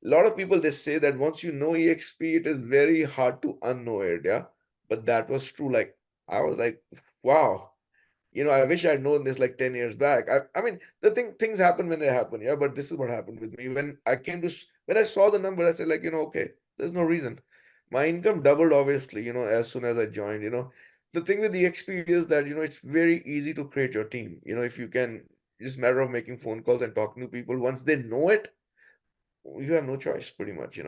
a lot of people, they say that once you know EXP, it is very hard to unknow it. Yeah. But that was true. Like, I was like, wow, I wish I'd known this like 10 years back. I mean, things happen when they happen. Yeah. But this is what happened with me. When I saw the number, I said, like, okay, there's no reason. My income doubled, obviously, as soon as I joined. The thing with the EXP is that, it's very easy to create your team. If you can, just matter of making phone calls and talking to people. Once they know it, you have no choice, pretty much.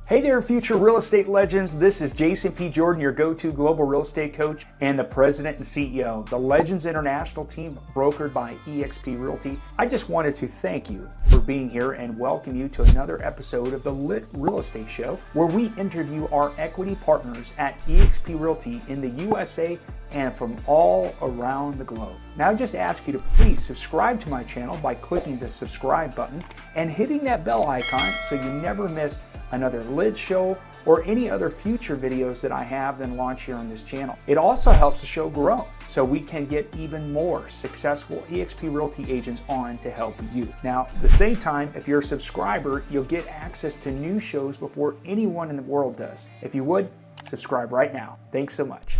Hey there, future real estate legends. This is Jason P. Jordan, your go-to global real estate coach and the president and CEO of the Legends International team, brokered by eXp Realty. I just wanted to thank you for being here and welcome you to another episode of the LiT Real Estate Show, where we interview our equity partners at eXp Realty in the USA and from all around the globe. Now I just ask you to please subscribe to my channel by clicking the subscribe button and hitting that bell icon so you never miss another LiT show or any other future videos that I have then launch here on this channel. It also helps the show grow so we can get even more successful eXp Realty agents on to help you. Now, at the same time, if you're a subscriber, you'll get access to new shows before anyone in the world does. If you would, subscribe right now. Thanks so much.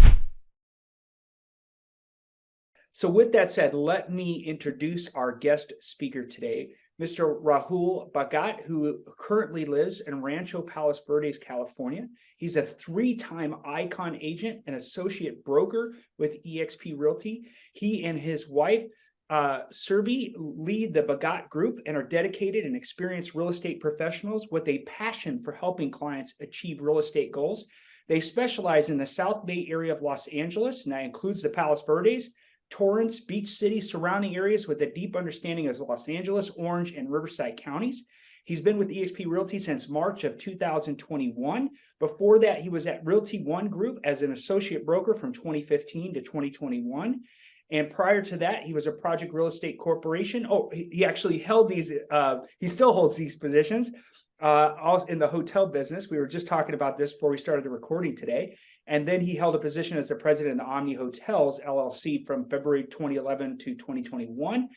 So with that said, let me introduce our guest speaker today, Mr. Rahul Bhagat, who currently lives in Rancho Palos Verdes, California. He's a three-time Icon agent and associate broker with eXp Realty. He and his wife, Surbi, lead the Bhagat Group and are dedicated and experienced real estate professionals with a passion for helping clients achieve real estate goals. They specialize in the South Bay area of Los Angeles, and that includes the Palos Verdes, Torrance, Beach City, surrounding areas with a deep understanding of Los Angeles, Orange, and Riverside counties. He's been with eXp Realty since March of 2021. Before that, he was at Realty One Group as an associate broker from 2015 to 2021. And prior to that, he was a Project Real Estate Corporation. Oh, he actually held these, he still holds these positions also in the hotel business. We were just talking about this before we started the recording today. And then he held a position as the president of Omni Hotels, LLC from February 2011 to 2021.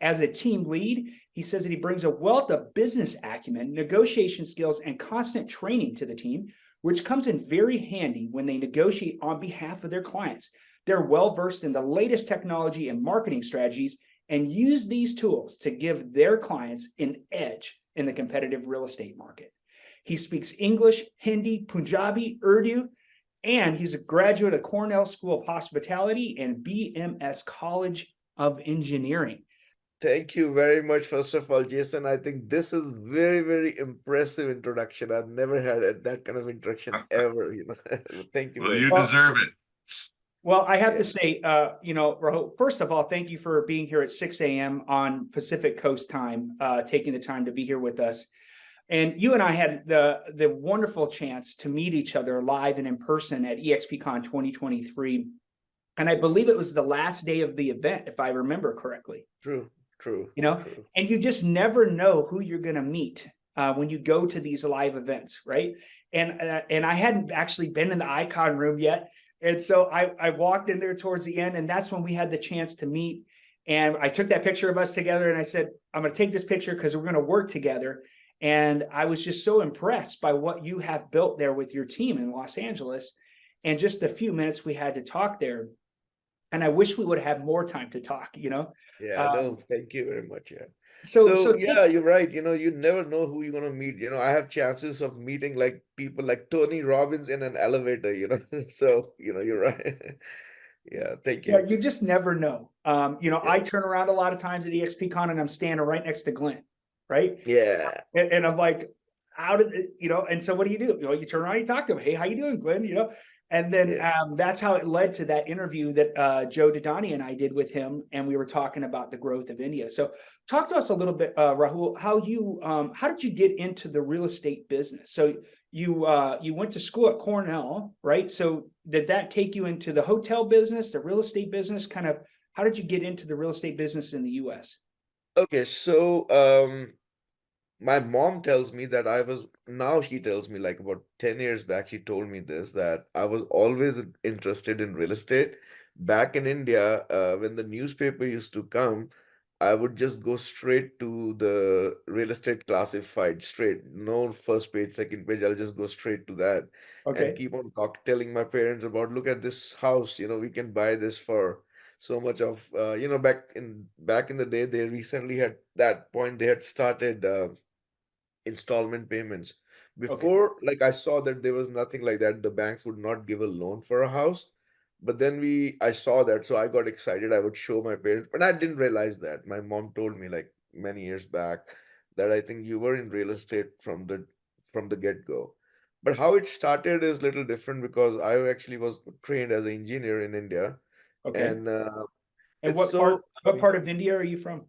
As a team lead, he says that he brings a wealth of business acumen, negotiation skills, and constant training to the team, which comes in very handy when they negotiate on behalf of their clients. They're well-versed in the latest technology and marketing strategies and use these tools to give their clients an edge in the competitive real estate market. He speaks English, Hindi, Punjabi, Urdu, and he's a graduate of Cornell School of Hospitality and BMS College of Engineering. Thank you very much, first of all, Jason. I think this is very, very impressive introduction. I've never had that kind of introduction ever. Thank you Well, very you much. deserve it. Well, I have to say, Rahul, first of all, thank you for being here at 6 a.m. on Pacific Coast time, taking the time to be here with us. And you and I had the wonderful chance to meet each other live and in person at EXPCon 2023. And I believe it was the last day of the event, if I remember correctly. True. True. True. And you just never know who you're going to meet when you go to these live events, right? And I hadn't actually been in the Icon room yet. And so I walked in there towards the end, and that's when we had the chance to meet. And I took that picture of us together, and I said, I'm going to take this picture because we're going to work together. And I was just so impressed by what you have built there with your team in Los Angeles. And just the few minutes we had to talk there. And I wish we would have more time to talk, Yeah, no, thank you very much. Yeah. So Yeah, you're right. You never know who you're gonna meet. I have chances of meeting like people like Tony Robbins in an elevator. So, you're right. Yeah, thank yeah, you. you just never know. I Yes. turn around a lot of times at EXPCon and I'm standing right next to Glenn, right? Yeah. And I'm like, how did it, and so what do? You turn around, you talk to him. Hey, how you doing, Glenn? And then Yeah. that's how it led to that interview that Joe Didani and I did with him, and we were talking about the growth of India. So talk to us a little bit, Rahul, how did you get into the real estate business? So you went to school at Cornell, right? So did that take you into the hotel business, the real estate business? Kind of, how did you get into the real estate business in the US? Okay, so my mom tells me that now she tells me, like, about 10 years back, she told me this, that I was always interested in real estate. Back in India, when the newspaper used to come, I would just go straight to the real estate classified, straight, no first page, second page. I'll just go straight to that and Okay. keep on telling my parents about, look at this house, we can buy this for so much of, back in the day, they recently had that point, they had started installment payments. Okay. Before, like I saw that there was nothing like that. The banks would not give a loan for a house. But then I saw that, so I got excited. I would show my parents, but I didn't realize that. My mom told me like many years back that I think you were in real estate from the get-go. But how it started is little different because I actually was trained as an engineer in India, Okay. and And it's so. what part of India are you from?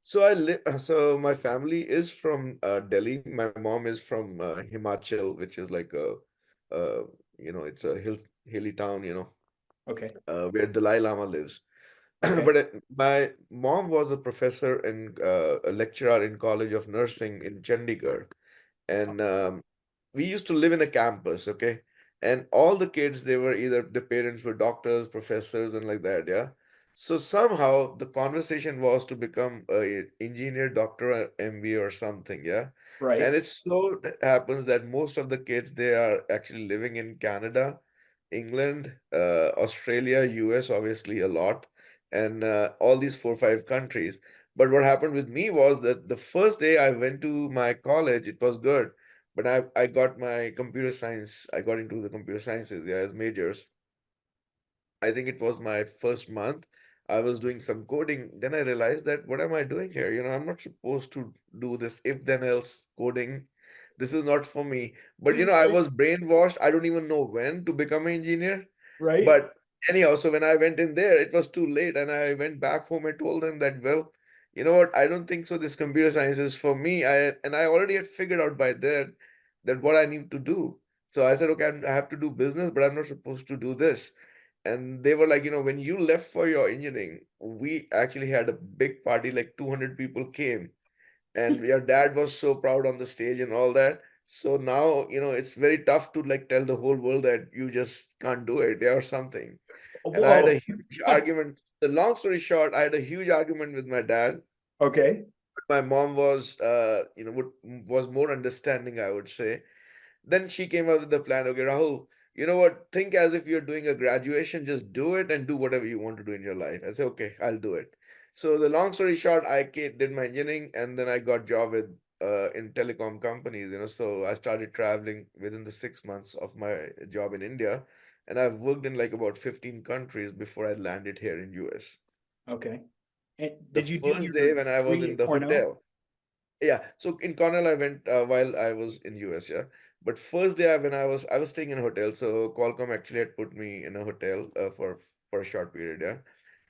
So I live. So my family is from Delhi. My mom is from Himachal, which is like uh, it's a hilly town, Okay. where Dalai Lama lives. Okay. But my mom was a professor and a lecturer in College of Nursing in Chandigarh, and we used to live in a campus, okay? And all the kids, they were either the parents were doctors, professors, and like that, yeah. So somehow the conversation was to become a engineer, doctor, or MBA or something, yeah. And Right. it so happens that most of the kids, they are actually living in Canada, England, Australia, US, obviously a lot, and all these 4 or 5 countries. But what happened with me was that the first day I went to my college, it was good, but I got my computer science. I got into the computer sciences, yeah, as majors. I think it was my first month. I was doing some coding. Then I realized that what am I doing here? I'm not supposed to do this if then else coding. This is not for me. But I Right. was brainwashed. I don't even know when to become an engineer. Right. But anyhow, so when I went in there, it was too late, and I went back home and told them that, well, you know what? I don't think so. This computer science is for me. I already had figured out by then that what I need to do. So I said, okay, I have to do business, but I'm not supposed to do this. And they were like, when you left for your engineering, we actually had a big party, like 200 people came, and your dad was so proud on the stage and all that. So now, it's very tough to like tell the whole world that you just can't do it, yeah, or something. And I had a Whoa. huge argument. The long story short, I had a huge argument with my dad. Okay. My mom was, was more understanding, I would say. Then she came up with the plan. Okay, Rahul, you know what? Think as if you're doing a graduation, just do it and do whatever you want to do in your life. I said, okay, I'll do it. So the long story short, did my engineering, and then I got job with in telecom companies, so I started traveling within the 6 months of my job in India, and I've worked in like about 15 countries before I landed here in US. Okay. And The did you do first your day when I was degree in at the Cornell? hotel, yeah, so in Cornell I went while I was in US, yeah. But first day when I was staying in a hotel, so Qualcomm actually had put me in a hotel for a short period, yeah.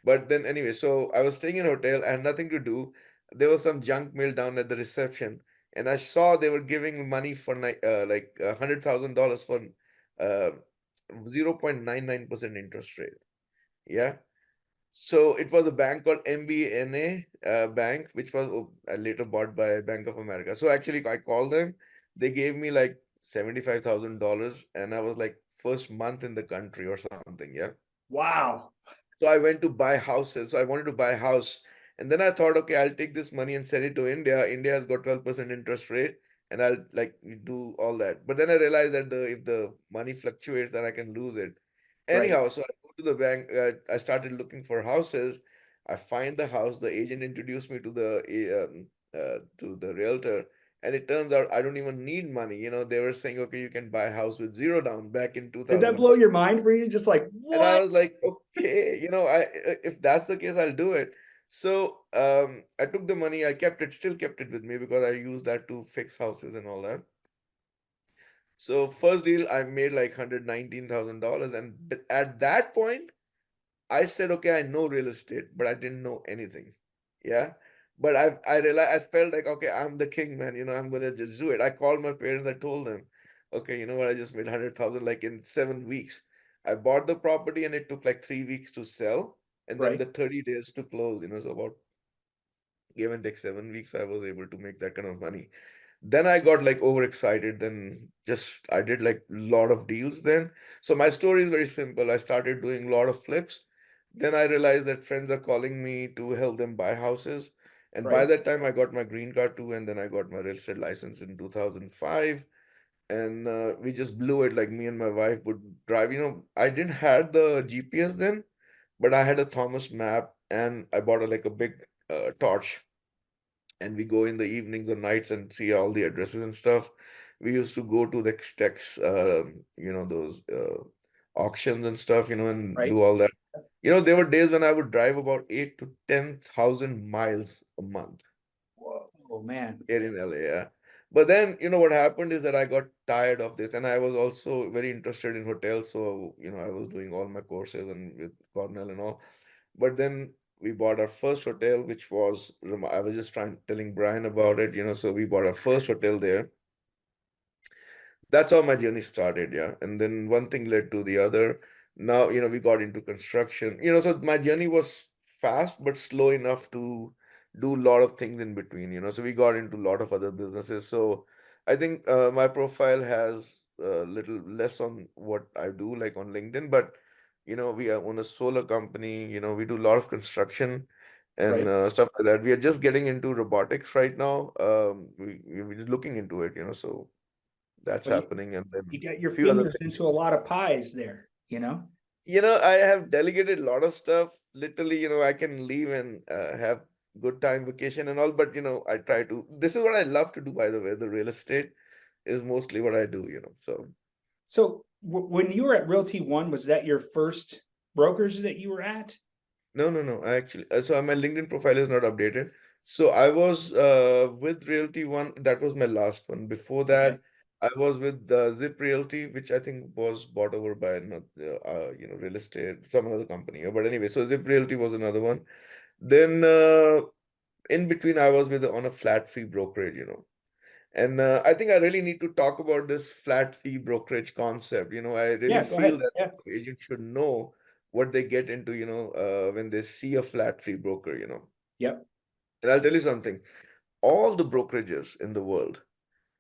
But then anyway, so I was staying in a hotel, I had nothing to do. There was some junk mail down at the reception, and I saw they were giving money for like $100,000 for 0.99% interest rate. Yeah. So it was a bank called MBNA Bank, which was later bought by Bank of America. So actually, I called them. They gave me like $75,000, and I was like first month in the country or something. Yeah. Wow. So I went to buy houses. So I wanted to buy a house. And then I thought, okay, I'll take this money and send it to India. India has got 12% interest rate, and I'll like do all that. But then I realized that if the money fluctuates, then I can lose it. Right. Anyhow, so I go to the bank. I started looking for houses. I find the house. The agent introduced me to the realtor. And it turns out I don't even need money. They were saying, okay, you can buy a house with zero down back in Did that blow 2000. your mind? Were you just like, And I what? was like, okay, if that's the case, I'll do it. So I took the money, still kept it with me because I used that to fix houses and all that. So first deal, I made like $119,000, and at that point, I said, okay, I know real estate, but I didn't know anything. Yeah. But I realized, I felt like, okay, I'm the king, man. I'm gonna just do it. I called my parents, I told them, okay, you know what, I just made 100,000 like in 7 weeks. I bought the property and it took like 3 weeks to sell, and then Right. the 30 days to close, so about give and take 7 weeks, I was able to make that kind of money. Then I got like overexcited. Then just I did like a lot of deals then. So my story is very simple. I started doing a lot of flips. Then I realized that friends are calling me to help them buy houses. And by Right, that time, I got my green card too, and then I got my real estate license in 2005. And we just blew it. Like me and my wife would drive. I didn't had the GPS then, but I had a Thomas map, and I bought like a big torch, and we go in the evenings or nights and see all the addresses and stuff. We used to go to the Stex, those auctions and stuff, and right. do all that. There were days when I would drive about 8 to 10,000 miles a month Whoa, man. here in LA. Yeah. But then, what happened is that I got tired of this, and I was also very interested in hotels. So, I was doing all my courses and with Cornell and all. But then we bought our first hotel, which was, I was just telling Brian about it, so we bought our first hotel there. That's how my journey started, yeah. And then one thing led to the other. Now, we got into construction. So my journey was fast but slow enough to do a lot of things in between, so we got into a lot of other businesses. So I think my profile has a little less on what I do, like on LinkedIn, but we are on a solar company, we do a lot of construction and Right. stuff like that. We are just getting into robotics right now. We're looking into it, so that's Well, happening, and then you got a your few other fingers things. into a lot of pies there, I have delegated a lot of stuff. Literally, I can leave and have good time vacation and all, but I try to. This is what I love to do, by the way. The real estate is mostly what I do, so. So when you were at Realty One, was that your first brokers that you were at? No, no, no. I actually, so my LinkedIn profile is not updated. So I was with Realty One. That was my last one. Before Okay. that, I was with Zip Realty, which I think was bought over by real estate, some other company. But anyway, so Zip Realty was another one. Then in between, I was with on a flat fee brokerage, And I think I really need to talk about this flat fee brokerage concept. I really Yeah, go feel ahead. that Yeah. agents should know what they get into, when they see a flat fee broker. Yep. And I'll tell you something, all the brokerages in the world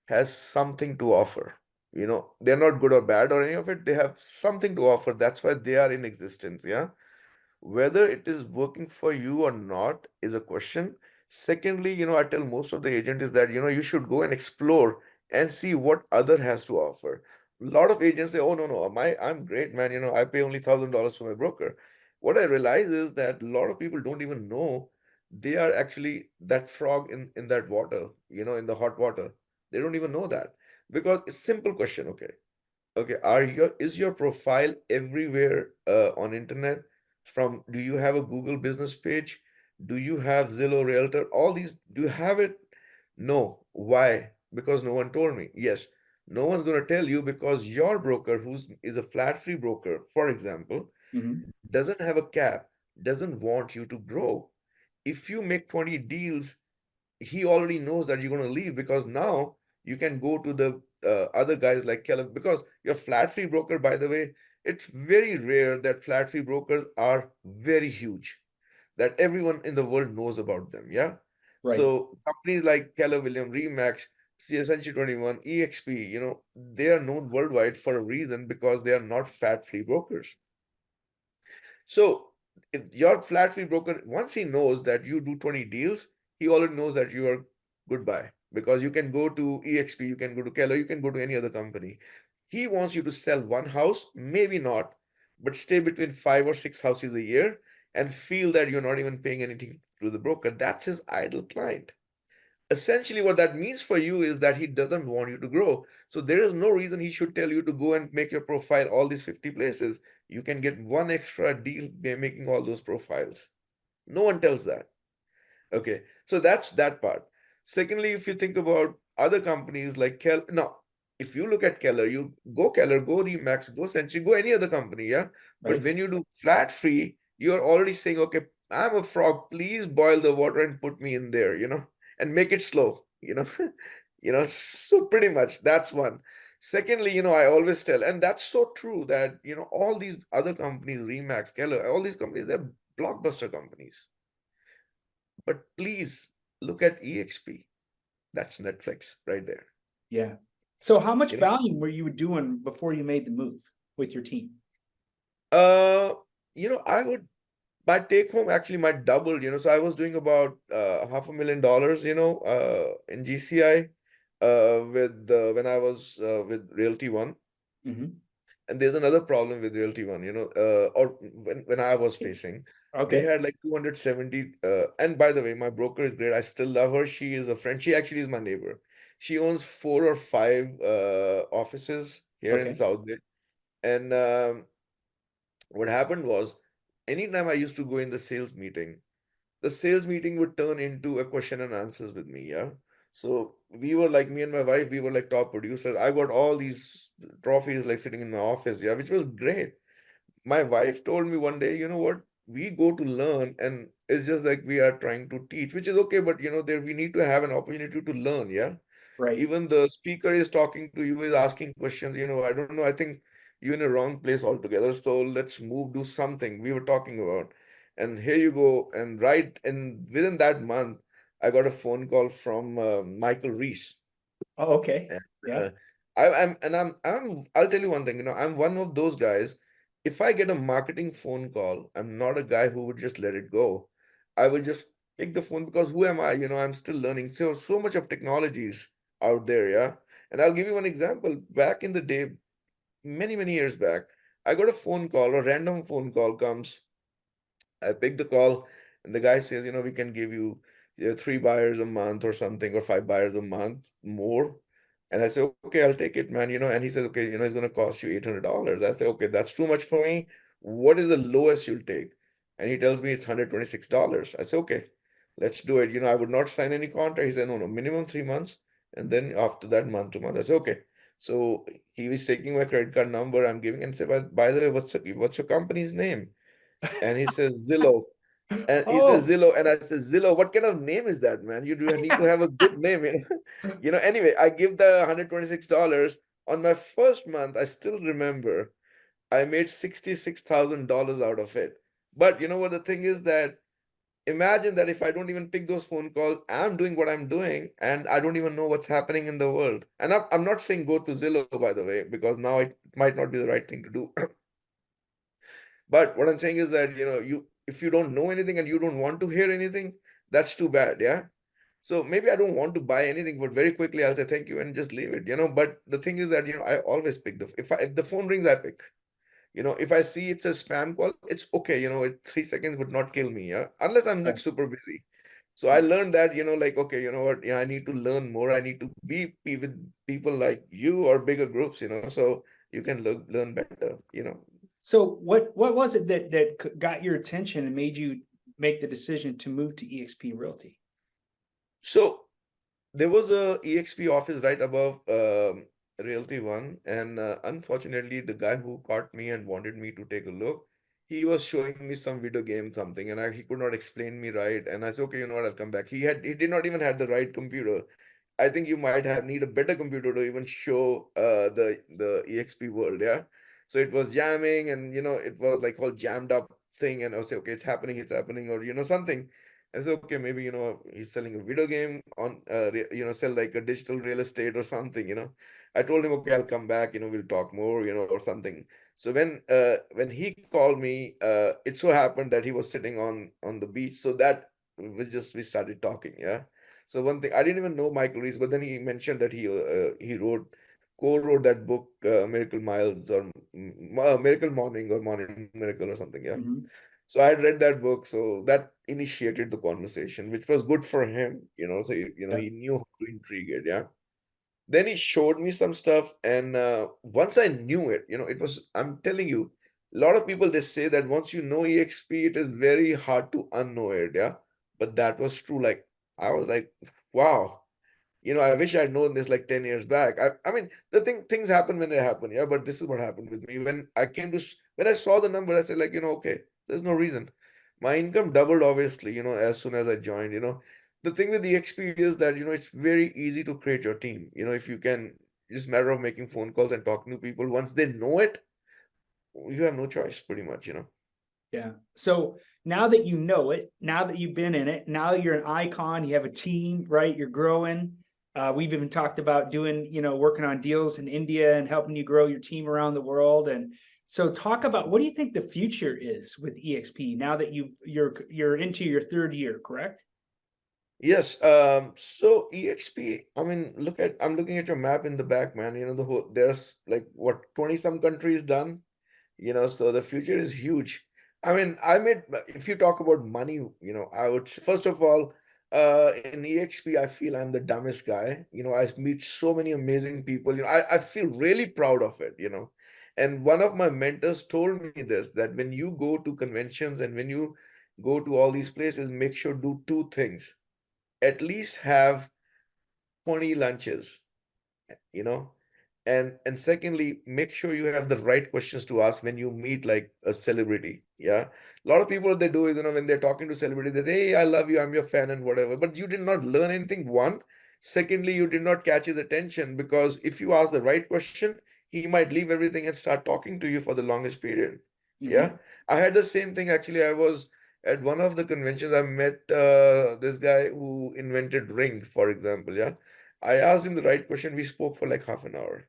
has something to offer. They're not good or bad or any of it. They have something to offer. That's why they are in existence. Yeah. Whether it is working for you or not is a question. Secondly, I tell most of the agent is that, you should go and explore and see what other has to offer. A lot of agents say, oh, no, no, I'm great, man. I pay only $1,000 for my broker. What I realize is that a lot of people don't even know they are actually that frog in that water, in the hot water. They don't even know that because it's simple question. Okay. Okay, is your profile everywhere on internet? From Do you have a Google business page? Do you have Zillow Realtor? All these, do you have it? No. Why? Because no one told me. Yes, no one's going to tell you because your broker, who's is a flat fee broker, for example, Hmm. doesn't have a cap, doesn't want you to grow. If you make 20 deals, he already knows that you're going to leave because now you can go to the other guys like Keller because your flat fee broker, by the way, it's very rare that flat fee brokers are very huge, that everyone in the world knows about them. Yeah. Right. So companies like Keller Williams, Remax, Century 21, EXP, they are known worldwide for a reason because they are not flat fee brokers. So if your flat fee broker, once he knows that you do 20 deals, he already knows that you are goodbye because you can go to EXP, you can go to Keller, you can go to any other company. He wants you to sell one house, maybe not, but stay between 5 or 6 houses a year and feel that you're not even paying anything to the broker. That's his ideal client. Essentially, what that means for you is that he doesn't want you to grow. So there is no reason he should tell you to go and make your profile all these 50 places. You can get one extra deal by making all those profiles. No one tells that. Okay, so that's that part. Secondly, if you think about other companies like Keller, now, if you look at Keller, you go Keller, go Remax, go Century, go any other company, yeah. But Right. when you do flat free, you're already saying, okay, I'm a frog, please boil the water and put me in there, and make it slow, So pretty much that's one. Secondly, I always tell, and that's so true that, all these other companies, Remax, Keller, all these companies, they're blockbuster companies. But please look at EXP. That's Netflix right there. Yeah. So how much You know, volume were you doing before you made the move with your team? uh, I would. My take home actually might double, so I was doing about $500,000, in GCI with when I was with Realty One. Mhm. And there's another problem with Realty One, or when I was facing, they Okay. had like 270. And by the way, my broker is great. I still love her. She is a friend. She actually is my neighbor. She owns four or five offices here in Okay. South Bay. And what happened was, anytime I used to go in the sales meeting would turn into a question and answers with me. Yeah. So we were like, me and my wife, we were like top producers. I got all these trophies like sitting in my office. Yeah, which was great. My wife told me one day, you know what? We go to learn, and it's just like we are trying to teach, which is okay, but there we need to have an opportunity to learn. Yeah. Right. Even the speaker is talking to you, is asking questions. I don't know. I think you're in a wrong place altogether. So let's move, do something we were talking about. And here you go. And right, and within that month, I got a phone call from Michael Reese. Oh, okay. And Yeah. I'll tell you one thing, I'm one of those guys. If I get a marketing phone call, I'm not a guy who would just let it go. I will just pick the phone, because who am I? I'm still learning. So much of technologies out there, yeah. And I'll give you one example. Back in the day, many, many years back, I got a phone call, a random phone call comes. I pick the call, and the guy says, we can give you, three buyers a month or something, or five buyers a month more. And I say, okay, I'll take it, man. And he says, okay, it's going to cost you $800. I say, okay, that's too much for me. What is the lowest you'll take? And he tells me it's $126. I say, okay, let's do it. I would not sign any contract. He said, no, no, minimum 3 months. And then after that, month to month. I said, okay. So he was taking my credit card number. I'm giving, and say, by the way, what's your company's name? And he says Zillow. And he says Oh. Zillow, and I said, Zillow, what kind of name is that, man? You do need to have a good name, Anyway, I give the $126 on my first month. I still remember I made $66,000 out of it. But you know what the thing is, that imagine that if I don't even pick those phone calls, I'm doing what I'm doing, and I don't even know what's happening in the world. And I'm not saying go to Zillow, by the way, because now it might not be the right thing to do. But what I'm saying is that, you if you don't know anything and you don't want to hear anything, that's too bad, yeah. So maybe I don't want to buy anything, but very quickly I'll say thank you and just leave it. But the thing is that, I always pick if the phone rings, I pick. If I see it's a spam call, it's okay. 3 seconds would not kill me, yeah, unless I'm Yeah. like super busy. So I learned that, like, okay, you know what, yeah, I need to learn more. I need to be with people like you or bigger groups, so you can learn better. So what was it that got your attention and made you make the decision to move to EXP Realty? So there was a EXP office right above Realty One, and unfortunately, the guy who caught me and wanted me to take a look, he was showing me some video game something, and he could not explain me right. And I said, okay, you know what, I'll come back. He did not even have the right computer. I think you might have need a better computer to even show the EXP world, yeah. So it was jamming, and it was like all jammed up thing, and I was like, okay, it's happening, or something. I said, okay, maybe he's selling a video game on sell like a digital real estate or something. I told him, okay, I'll come back, we'll talk more, or something. So when he called me, it so happened that he was sitting on the beach, so that was just we started talking, yeah. So one thing, I didn't even know Michael Reese, but then he mentioned that he co-wrote that book, Miracle Miles, or Miracle Morning, or Morning Miracle, or something, yeah. Mhm. So I had read that book, so that initiated the conversation, which was good for him, So Yeah. he knew how to intrigue it, yeah. Then he showed me some stuff, and once I knew it, it was. I'm telling you, a lot of people, they say that once you know EXP, it is very hard to unknow it, yeah. But that was true. Like, I was like, wow. I wish I'd known this like 10 years back. I mean, things happen when they happen, yeah. But this is what happened with me when when I saw the numbers. I said, like, okay, there's no reason. My income doubled, obviously, as soon as I joined. The thing with the XP is that, it's very easy to create your team. If you can, just matter of making phone calls and talking to people. Once they know it, you have no choice, pretty much. Yeah. So now that you know it, now that you've been in it, now you're an icon, you have a team, right? You're growing. We've even talked about doing, working on deals in India and helping you grow your team around the world. And So talk about, what do you think the future is with EXP now that you're into your third year, correct? Yes, so EXP, I mean, I'm looking at your map in the back, man. The whole, there's like what, 20 some countries done, so the future is huge. I mean, if you talk about money, I would first of all, in EXP, I feel I'm the dumbest guy. I meet so many amazing people. I feel really proud of it. And one of my mentors told me this, that when you go to conventions and when you go to all these places, make sure do two things. At least have 20 lunches, you know and secondly, make sure you have the right questions to ask when you meet like a celebrity. Yeah, a lot of people, what they do is, when they're talking to celebrities, they say, hey, I love you, I'm your fan and whatever, but you did not learn anything. One, secondly, you did not catch his attention, because if you ask the right question, he might leave everything and start talking to you for the longest period. Yeah, Hmm. I had the same thing actually. I was at one of the conventions. I met this guy who invented ring, for example. Yeah, I asked him the right question. We spoke for like half an hour.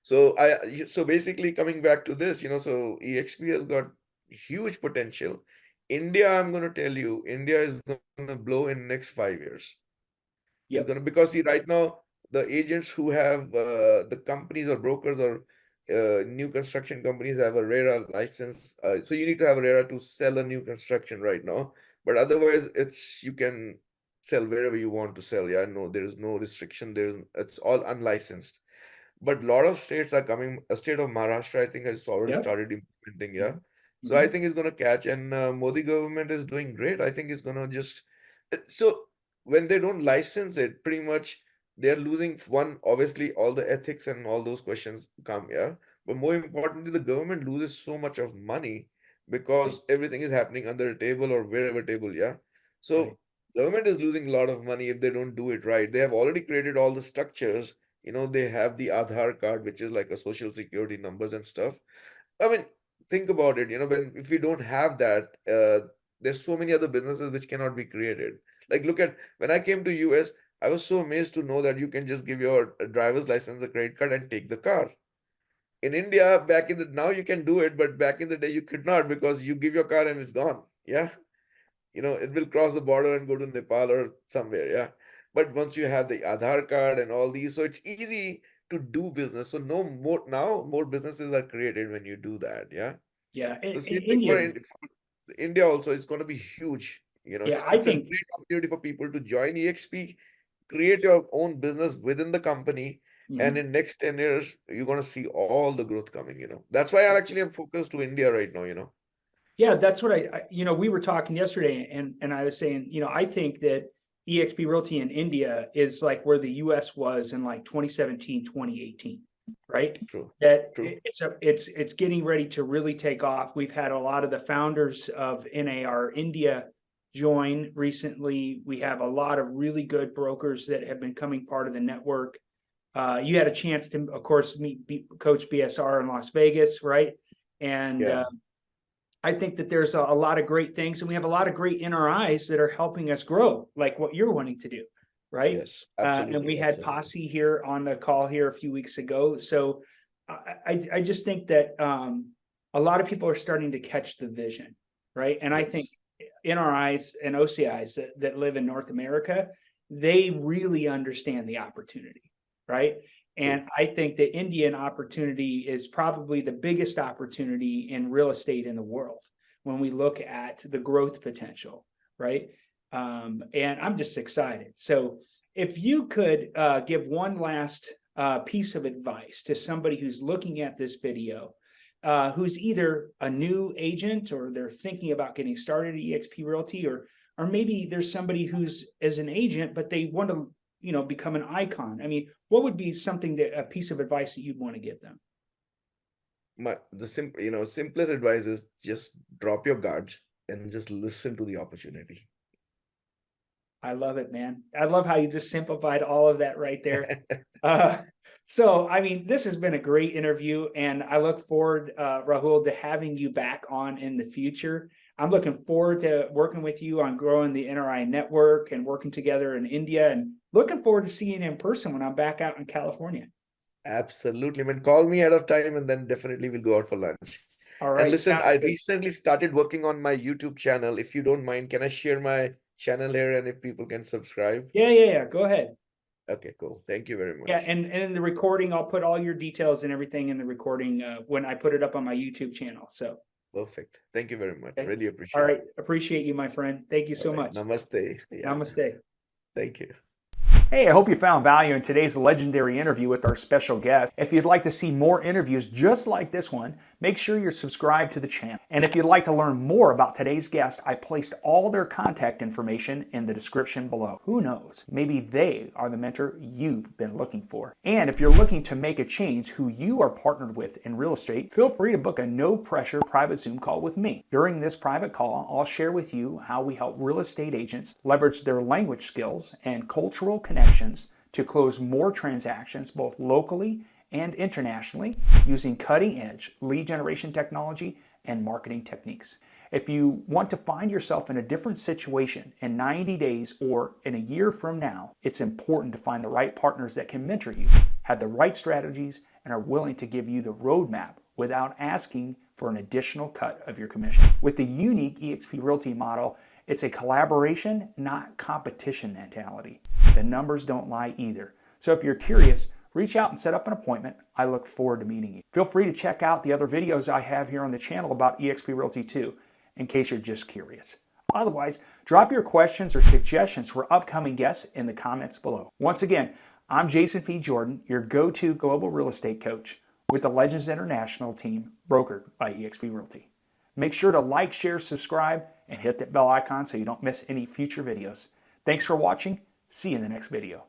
So basically, coming back to this, so EXP has got huge potential. India, I'm going to tell you, India is going to blow in next 5 years. It's Yep. going to, because see, right now, the agents who have the companies or brokers or new construction companies have a RERA license. So you need to have a RERA to sell a new construction right now. But otherwise, you can sell wherever you want to sell. Yeah, no, there is no restriction. It's all unlicensed. But a lot of states are coming. A state of Maharashtra, I think, has already Yep. started implementing. Yeah, Hmm. so I Hmm. think it's going to catch, and Modi government is doing great. I think it's going to just so when they don't license it, pretty much they're losing one. Obviously, all the ethics and all those questions come. Yeah, but more importantly, the government loses so much of money Right. because everything is happening under a table or wherever table. Yeah, Right. so government is losing a lot of money if they don't do it right. They have already created all the structures. They have the Aadhaar card, which is like a social security numbers and stuff. I mean, think about it. When if we don't have that, there's so many other businesses which cannot be created. Like, look at when I came to US, I was so amazed to know that you can just give your driver's license, a credit card, and take the car. In India, back in the now you can do it, but back in the day you could not, because you give your car and it's gone. Yeah, it will cross the border and go to Nepal or somewhere. Yeah. But once you have the Aadhaar card and all these, so it's easy to do business. So no more now, more businesses are created when you do that. Yeah. Yeah. So same thing for, Indian. for India also. It's going to be huge. Yeah, I It's a think. great opportunity for people to join EXP, create your own business within the company, and Mhm. in next 10 years, you're going to see all the growth coming. That's why I'm focused to India right now. Yeah, that's what we were talking yesterday, and I was saying, I think that EXP Realty in India is like where the US was in like 2017, 2018, right? True. That True. it's getting ready to really take off. We've had a lot of the founders of NAR India join recently. We have a lot of really good brokers that have been coming part of the network. You had a chance to, of course, meet Coach BSR in Las Vegas, right? And Yeah. I think that there's a lot of great things, and we have a lot of great NRIs that are helping us grow, like what you're wanting to do, right? Yes. And Absolutely. we had Absolutely. Posse here on the call here a few weeks ago. So I just think that a lot of people are starting to catch the vision, right? And I think Yes. NRIs and OCIs that live in North America, they really understand the opportunity, right? True. And I think the Indian opportunity is probably the biggest opportunity in real estate in the world when we look at the growth potential, right? And I'm just excited. So, if you could give one last piece of advice to somebody who's looking at this video, who's either a new agent or they're thinking about getting started at EXP Realty, or maybe there's somebody who's as an agent but they want to become an icon. I mean, what would be something that a piece of advice that you'd want to give them? Simplest advice is just drop your guards and just listen to the opportunity. I love it, man. I love how you just simplified all of that right there. Uh, so, I mean, this has been a great interview, and I look forward, Rahul, to having you back on in the future. I'm looking forward to working with you on growing the NRI network and working together in India, and looking forward to seeing you in person when I'm back out in California. Absolutely. I mean, call me ahead of time and then definitely we'll go out for lunch. All And right, listen, sounds I good. recently started working on my YouTube channel. If you don't mind, can I share my channel here and if people can subscribe? Yeah. Go ahead. Okay, cool. Thank you very Yeah, much. and in the recording, I'll put all your details and everything in the recording when I put it up on my YouTube channel. So, Perfect. Thank you very much. okay. Really All appreciate right. it. Appreciate you, my friend. Thank you All so right. much. Namaste. Yeah. Namaste. Thank you. Hey, I hope you found value in today's legendary interview with our special guest. If you'd like to see more interviews just like this one, make sure you're subscribed to the channel. And if you'd like to learn more about today's guest, I placed all their contact information in the description below. Who knows? Maybe they are the mentor you've been looking for. And if you're looking to make a change who you are partnered with in real estate, feel free to book a no-pressure private Zoom call with me. During this private call, I'll share with you how we help real estate agents leverage their language skills and cultural connections to close more transactions both locally and internationally using cutting-edge lead generation technology and marketing techniques. If you want to find yourself in a different situation in 90 days or in a year from now, it's important to find the right partners that can mentor you, have the right strategies, and are willing to give you the roadmap without asking for an additional cut of your commission. With the unique eXp Realty model, it's a collaboration, not competition mentality. The numbers don't lie either. So if you're curious, reach out and set up an appointment. I look forward to meeting you. Feel free to check out the other videos I have here on the channel about eXp Realty too, in case you're just curious. Otherwise, drop your questions or suggestions for upcoming guests in the comments below. Once again, I'm Jason P. Jordan, your go-to global real estate coach with the Legends International team, brokered by eXp Realty. Make sure to like, share, subscribe, and hit that bell icon so you don't miss any future videos. Thanks for watching. See you in the next video.